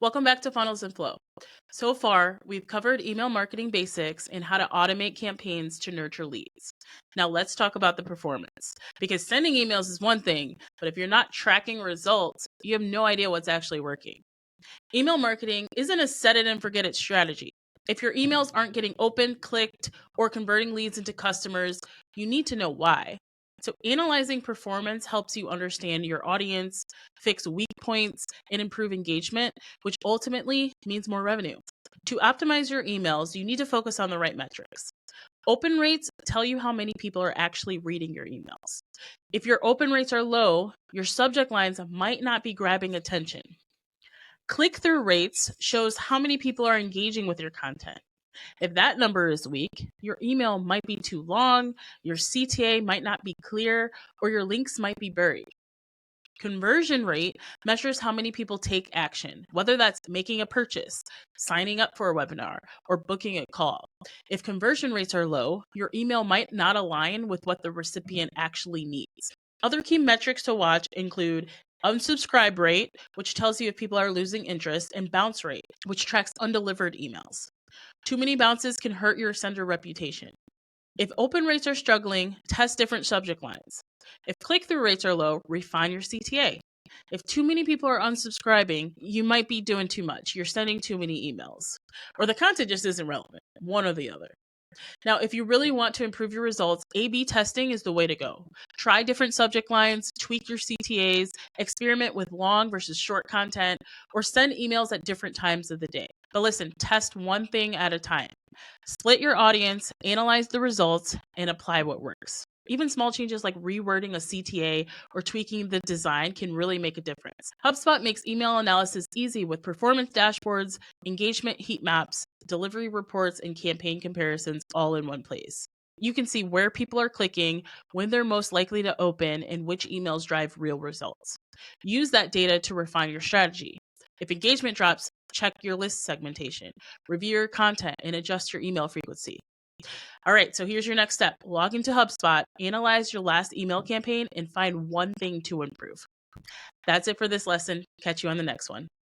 Welcome back to Funnels and Flow. So far, we've covered email marketing basics and how to automate campaigns to nurture leads. Now, let's talk about the performance. Because sending emails is one thing, but if you're not tracking results, you have no idea what's actually working. Email marketing isn't a set it and forget it strategy. If your emails aren't getting opened, clicked, or converting leads into customers, you need to know why. So, analyzing performance helps you understand your audience, fix weak points, and improve engagement, which ultimately means more revenue. To optimize your emails, you need to focus on the right metrics. Open rates tell you how many people are actually reading your emails. If your open rates are low, your subject lines might not be grabbing attention. Click through rates shows how many people are engaging with your content. If that number is weak, your email might be too long, your CTA might not be clear, or your links might be buried. Conversion rate measures how many people take action, whether that's making a purchase, signing up for a webinar, or booking a call. If conversion rates are low, your email might not align with what the recipient actually needs. Other key metrics to watch include unsubscribe rate, which tells you if people are losing interest, and bounce rate, which tracks undelivered emails. Too many bounces can hurt your sender reputation. If open rates are struggling, test different subject lines. If click through rates are low, refine your CTA. If too many people are unsubscribing, you might be doing too much. You're sending too many emails, or the content just isn't relevant, one or the other. Now, if you really want to improve your results, A/B testing is the way to go. Try different subject lines, tweak your CTAs, experiment with long versus short content, or send emails at different times of the day. But listen, test one thing at a time. Split your audience, analyze the results, and apply what works. Even small changes like rewording a CTA or tweaking the design can really make a difference. HubSpot makes email analysis easy with performance dashboards, engagement heat maps, delivery reports, and campaign comparisons all in one place. You can see where people are clicking, when they're most likely to open, and which emails drive real results. Use that data to refine your strategy. If engagement drops, check your list segmentation, review your content, and adjust your email frequency. All right, so here's your next step. Log into HubSpot, analyze your last email campaign, and find one thing to improve. That's it for this lesson. Catch you on the next one.